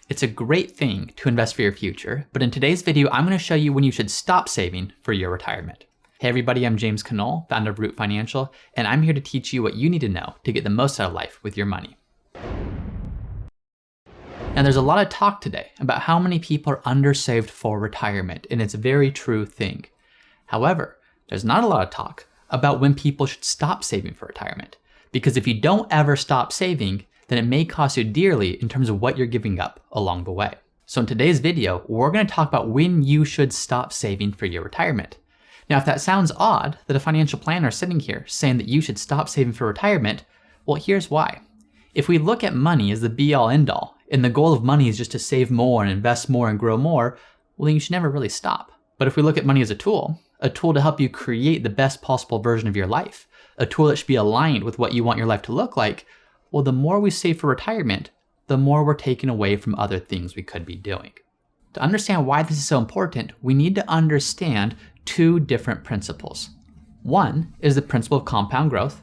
It's a great thing to invest for your future, but in today's video, I'm going to show you when you should stop saving for your retirement. Hey everybody, I'm James Knoll, founder of Root Financial, and I'm here to teach you what you need to know to get the most out of life with your money. Now there's a lot of talk today about how many people are undersaved for retirement, and it's a very true thing. However, there's not a lot of talk about when people should stop saving for retirement, because if you don't ever stop saving, then it may cost you dearly in terms of what you're giving up along the way. So in today's video, we're going to talk about when you should stop saving for your retirement. Now, if that sounds odd that a financial planner is sitting here saying that you should stop saving for retirement, well, here's why. If we look at money as the be-all end-all, and the goal of money is just to save more and invest more and grow more, well, then you should never really stop. But if we look at money as a tool to help you create the best possible version of your life, a tool that should be aligned with what you want your life to look like, well, the more we save for retirement, the more we're taking away from other things we could be doing. To understand why this is so important, we need to understand two different principles. One is the principle of compound growth,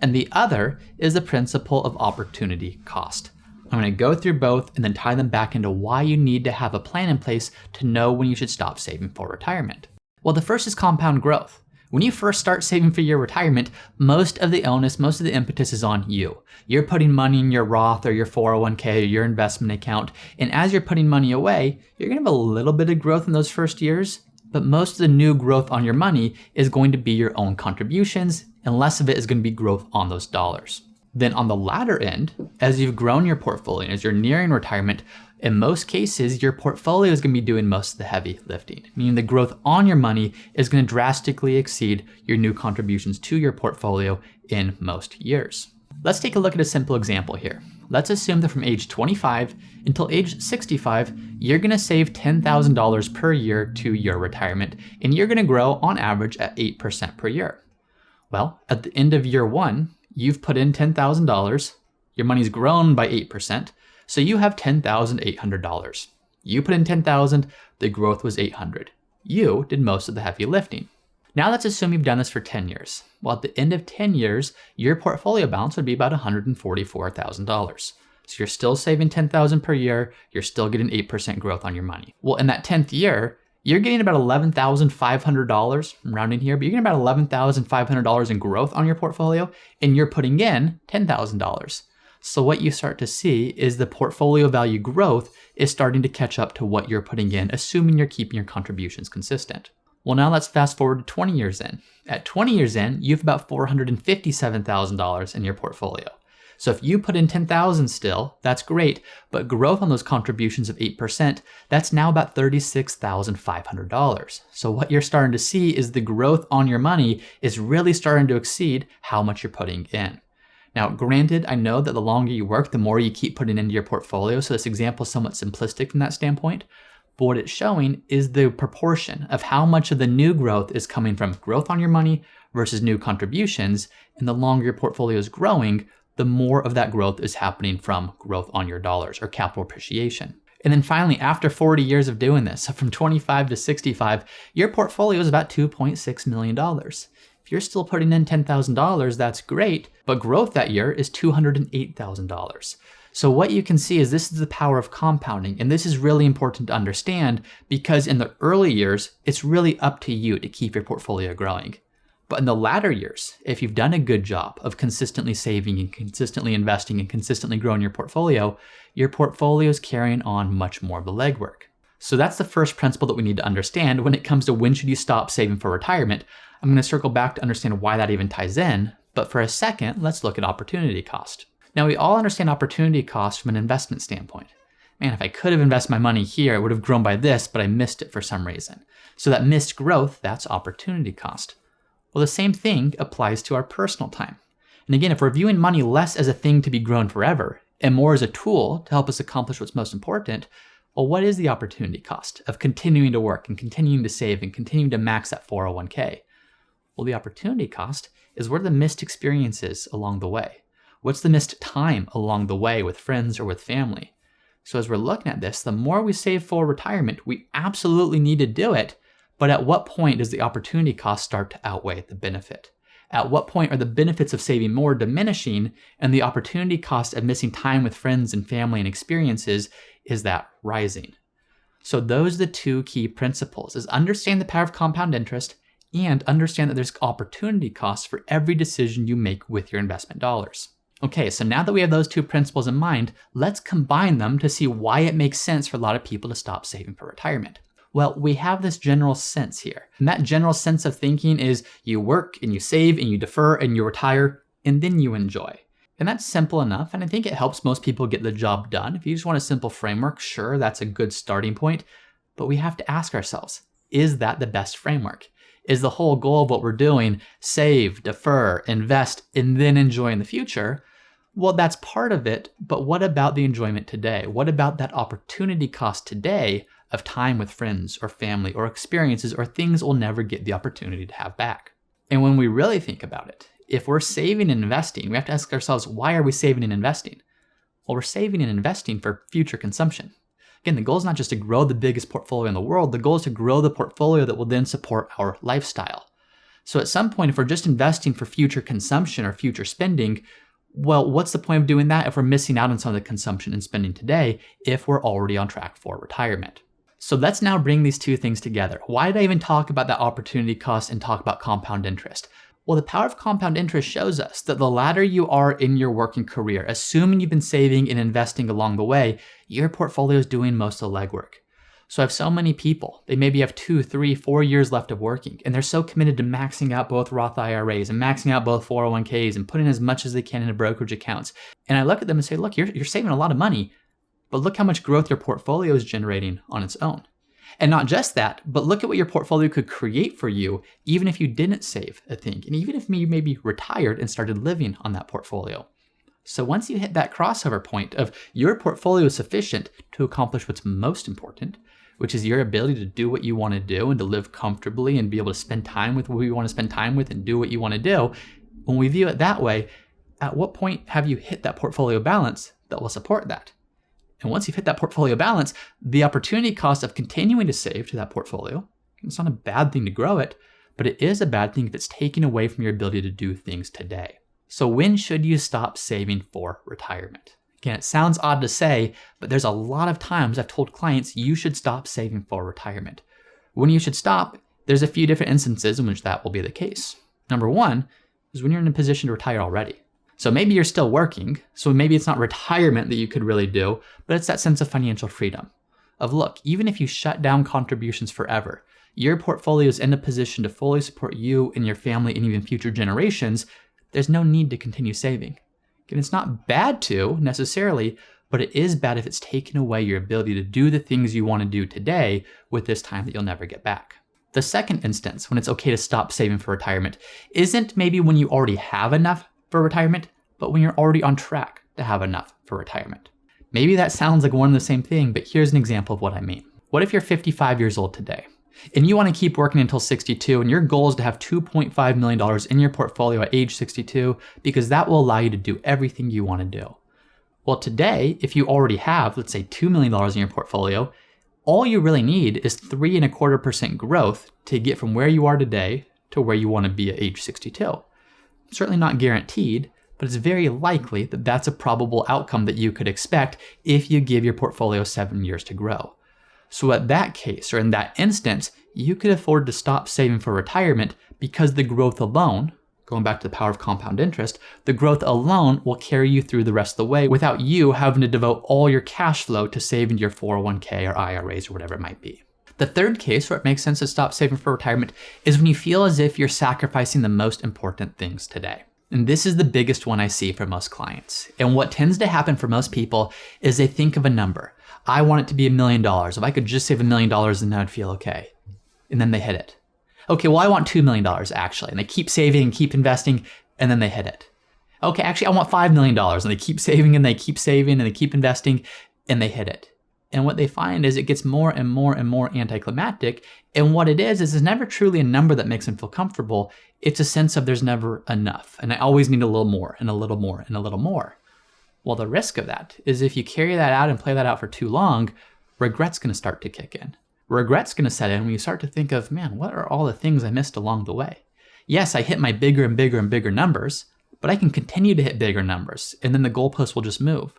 and the other is the principle of opportunity cost. I'm going to go through both and then tie them back into why you need to have a plan in place to know when you should stop saving for retirement. Well, the first is compound growth. When you first start saving for your retirement, most of the onus, most of the impetus is on you. You're putting money in your Roth or your 401k or your investment account, and as you're putting money away, you're going to have a little bit of growth in those first years, but most of the new growth on your money is going to be your own contributions, and less of it is going to be growth on those dollars. Then on the latter end, as you've grown your portfolio, as you're nearing retirement, in most cases, your portfolio is going to be doing most of the heavy lifting, meaning the growth on your money is going to drastically exceed your new contributions to your portfolio in most years. Let's take a look at a simple example here. Let's assume that from age 25 until age 65, you're going to save $10,000 per year to your retirement, and you're going to grow on average at 8% per year. Well, at the end of year one, you've put in $10,000, your money's grown by 8%, so you have $10,800. You put in $10,000, the growth was $800. You did most of the heavy lifting. Now let's assume you've done this for 10 years. Well, at the end of 10 years, your portfolio balance would be about $144,000. So you're still saving $10,000 per year, you're still getting 8% growth on your money. Well, in that 10th year, you're getting about $11,500, I'm rounding here, but you're getting about $11,500 in growth on your portfolio, and you're putting in $10,000. So what you start to see is the portfolio value growth is starting to catch up to what you're putting in, assuming you're keeping your contributions consistent. Well, now let's fast forward to 20 years in. At 20 years in, you have about $457,000 in your portfolio. So if you put in $10,000 still, that's great, but growth on those contributions of 8%, that's now about $36,500. So what you're starting to see is the growth on your money is really starting to exceed how much you're putting in. Now, granted, I know that the longer you work, the more you keep putting into your portfolio, so this example is somewhat simplistic from that standpoint, but what it's showing is the proportion of how much of the new growth is coming from growth on your money versus new contributions, and the longer your portfolio is growing, the more of that growth is happening from growth on your dollars or capital appreciation. And then finally, after 40 years of doing this, so from 25 to 65, your portfolio is about $2.6 million. If you're still putting in $10,000, that's great, but growth that year is $208,000. So what you can see is this is the power of compounding, and this is really important to understand because in the early years, it's really up to you to keep your portfolio growing. But in the latter years, if you've done a good job of consistently saving and consistently investing and consistently growing your portfolio is carrying on much more of the legwork. So that's the first principle that we need to understand when it comes to when should you stop saving for retirement. I'm going to circle back to understand why that even ties in, but for a second, let's look at opportunity cost. Now, we all understand opportunity cost from an investment standpoint. Man, if I could have invested my money here, it would have grown by this, but I missed it for some reason. So that missed growth, that's opportunity cost. Well, the same thing applies to our personal time. And again, if we're viewing money less as a thing to be grown forever and more as a tool to help us accomplish what's most important, well, what is the opportunity cost of continuing to work and continuing to save and continuing to max that 401k? Well, the opportunity cost is what are the missed experiences along the way? What's the missed time along the way with friends or with family? So as we're looking at this, the more we save for retirement, we absolutely need to do it. But at what point does the opportunity cost start to outweigh the benefit? At what point are the benefits of saving more diminishing and the opportunity cost of missing time with friends and family and experiences is that rising? So those are the two key principles, is understand the power of compound interest and understand that there's opportunity costs for every decision you make with your investment dollars. Okay, so now that we have those two principles in mind, let's combine them to see why it makes sense for a lot of people to stop saving for retirement. Well, we have this general sense here. And that general sense of thinking is you work and you save and you defer and you retire and then you enjoy. And that's simple enough, and I think it helps most people get the job done. If you just want a simple framework, sure, that's a good starting point. But we have to ask ourselves, is that the best framework? Is the whole goal of what we're doing save, defer, invest, and then enjoy in the future? Well, that's part of it, but what about the enjoyment today? What about that opportunity cost today of time with friends or family or experiences or things we'll never get the opportunity to have back? And when we really think about it, if we're saving and investing, we have to ask ourselves, why are we saving and investing? Well, we're saving and investing for future consumption. Again, the goal is not just to grow the biggest portfolio in the world. The goal is to grow the portfolio that will then support our lifestyle. So at some point, if we're just investing for future consumption or future spending, well, what's the point of doing that if we're missing out on some of the consumption and spending today if we're already on track for retirement? So let's now bring these two things together. Why did I even talk about that opportunity cost and talk about compound interest? Well, the power of compound interest shows us that the latter you are in your working career, assuming you've been saving and investing along the way, your portfolio is doing most of the legwork. So I have so many people, they maybe have 2, 3, 4 years left of working, and they're so committed to maxing out both Roth IRAs and maxing out both 401ks and putting as much as they can into brokerage accounts. And I look at them and say, look, you're saving a lot of money, but look how much growth your portfolio is generating on its own. And not just that, but look at what your portfolio could create for you, even if you didn't save a thing, and even if you maybe retired and started living on that portfolio. So once you hit that crossover point of your portfolio is sufficient to accomplish what's most important, which is your ability to do what you want to do and to live comfortably and be able to spend time with who you want to spend time with and do what you want to do, when we view it that way, at what point have you hit that portfolio balance that will support that? And once you've hit that portfolio balance, the opportunity cost of continuing to save to that portfolio, it's not a bad thing to grow it, but it is a bad thing if it's taking away from your ability to do things today. So when should you stop saving for retirement? Again, it sounds odd to say, but there's a lot of times I've told clients you should stop saving for retirement. When you should stop, there's a few different instances in which that will be the case. Number one is when you're in a position to retire already. So maybe you're still working, so maybe it's not retirement that you could really do, but it's that sense of financial freedom. Of look, even if you shut down contributions forever, your portfolio is in a position to fully support you and your family and even future generations, there's no need to continue saving. And it's not bad to necessarily, but it is bad if it's taken away your ability to do the things you want to do today with this time that you'll never get back. The second instance, when it's okay to stop saving for retirement, isn't maybe when you already have enough for retirement, but when you're already on track to have enough for retirement. Maybe that sounds like one and the same thing, but here's an example of what I mean. What if you're 55 years old today and you want to keep working until 62 and your goal is to have $2.5 million in your portfolio at age 62 because that will allow you to do everything you want to do? Well, today, if you already have, let's say $2 million in your portfolio, all you really need is 3.25% growth to get from where you are today to where you want to be at age 62. Certainly not guaranteed, but it's very likely that that's a probable outcome that you could expect if you give your portfolio 7 years to grow. So at that case, or in that instance, you could afford to stop saving for retirement because the growth alone, going back to the power of compound interest, the growth alone will carry you through the rest of the way without you having to devote all your cash flow to saving your 401k or IRAs or whatever it might be. The third case where it makes sense to stop saving for retirement is when you feel as if you're sacrificing the most important things today. And this is the biggest one I see for most clients. And what tends to happen for most people is they think of a number. I want it to be $1 million. If I could just save $1 million, then I'd feel okay. And then they hit it. Okay, well, I want $2 million actually. And they keep saving and keep investing, and then they hit it. Okay, actually, I want $5 million. And they keep saving and they keep saving and they keep investing, and they hit it. And what they find is it gets more and more and more anticlimactic. And what it is it's never truly a number that makes them feel comfortable. It's a sense of there's never enough. And I always need a little more and a little more and a little more. Well, the risk of that is if you carry that out and play that out for too long, regret's going to start to kick in. Regret's going to set in when you start to think of, man, what are all the things I missed along the way? Yes, I hit my bigger and bigger and bigger numbers, but I can continue to hit bigger numbers. And then the goalpost will just move.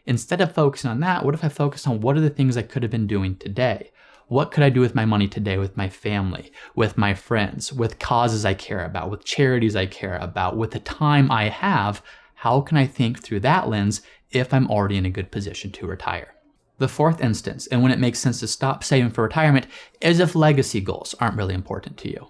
Instead of focusing on that, what if I focus on what are the things I could have been doing today? What could I do with my money today, with my family, with my friends, with causes I care about, with charities I care about, with the time I have? How can I think through that lens if I'm already in a good position to retire? The fourth instance, and when it makes sense to stop saving for retirement, is if legacy goals aren't really important to you.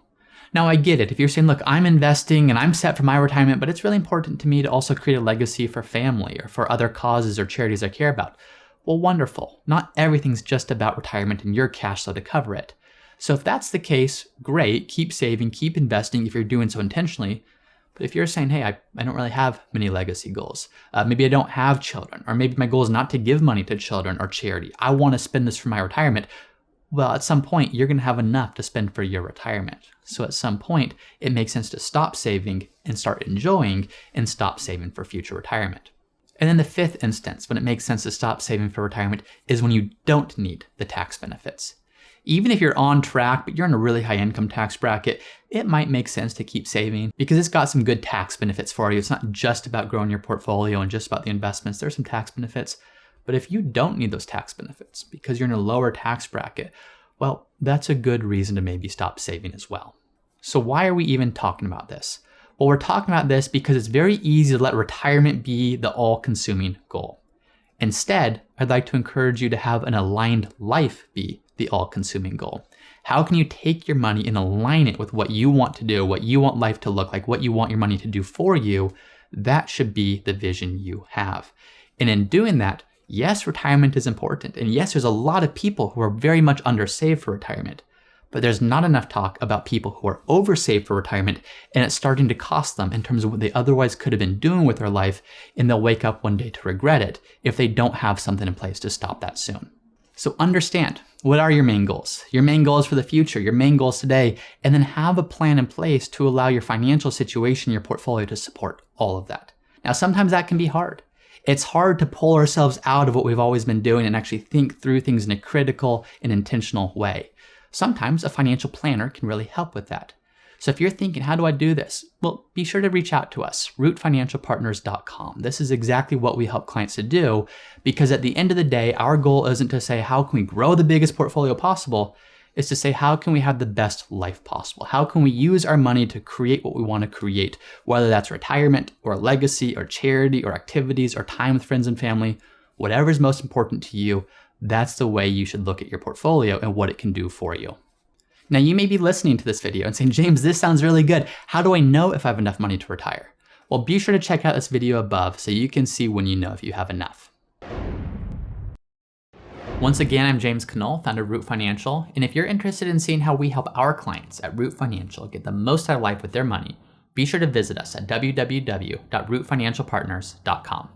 Now, I get it. If you're saying, look, I'm investing and I'm set for my retirement, but it's really important to me to also create a legacy for family or for other causes or charities I care about. Well, wonderful. Not everything's just about retirement and your cash flow to cover it. So if that's the case, great. Keep saving, keep investing if you're doing so intentionally. But if you're saying, hey, I don't really have many legacy goals, maybe I don't have children, or maybe my goal is not to give money to children or charity, I want to spend this for my retirement. Well, at some point, you're going to have enough to spend for your retirement. So at some point, it makes sense to stop saving and start enjoying and stop saving for future retirement. And then the fifth instance, when it makes sense to stop saving for retirement, is when you don't need the tax benefits. Even if you're on track, but you're in a really high income tax bracket, it might make sense to keep saving because it's got some good tax benefits for you. It's not just about growing your portfolio and just about the investments. There's some tax benefits. But if you don't need those tax benefits because you're in a lower tax bracket, well, that's a good reason to maybe stop saving as well. So why are we even talking about this? Well, we're talking about this because it's very easy to let retirement be the all-consuming goal. Instead, I'd like to encourage you to have an aligned life be the all-consuming goal. How can you take your money and align it with what you want to do, what you want life to look like, what you want your money to do for you? That should be the vision you have. And in doing that, yes, retirement is important. And yes, there's a lot of people who are very much undersaved for retirement. But there's not enough talk about people who are oversaved for retirement and it's starting to cost them in terms of what they otherwise could have been doing with their life, and they'll wake up one day to regret it if they don't have something in place to stop that soon. So understand, what are your main goals? Your main goals for the future, your main goals today, and then have a plan in place to allow your financial situation, your portfolio to support all of that. Now, sometimes that can be hard. It's hard to pull ourselves out of what we've always been doing and actually think through things in a critical and intentional way. Sometimes a financial planner can really help with that. So if you're thinking, how do I do this? Well, be sure to reach out to us, rootfinancialpartners.com. This is exactly what we help clients to do, because at the end of the day, our goal isn't to say, how can we grow the biggest portfolio possible? It's to say, how can we have the best life possible? How can we use our money to create what we want to create, whether that's retirement or legacy or charity or activities or time with friends and family, whatever is most important to you. That's the way you should look at your portfolio and what it can do for you. Now, you may be listening to this video and saying, James, this sounds really good. How do I know if I have enough money to retire? Well, be sure to check out this video above so you can see when you know if you have enough. Once again, I'm James Knoll, founder of Root Financial. And if you're interested in seeing how we help our clients at Root Financial get the most out of life with their money, be sure to visit us at www.rootfinancialpartners.com.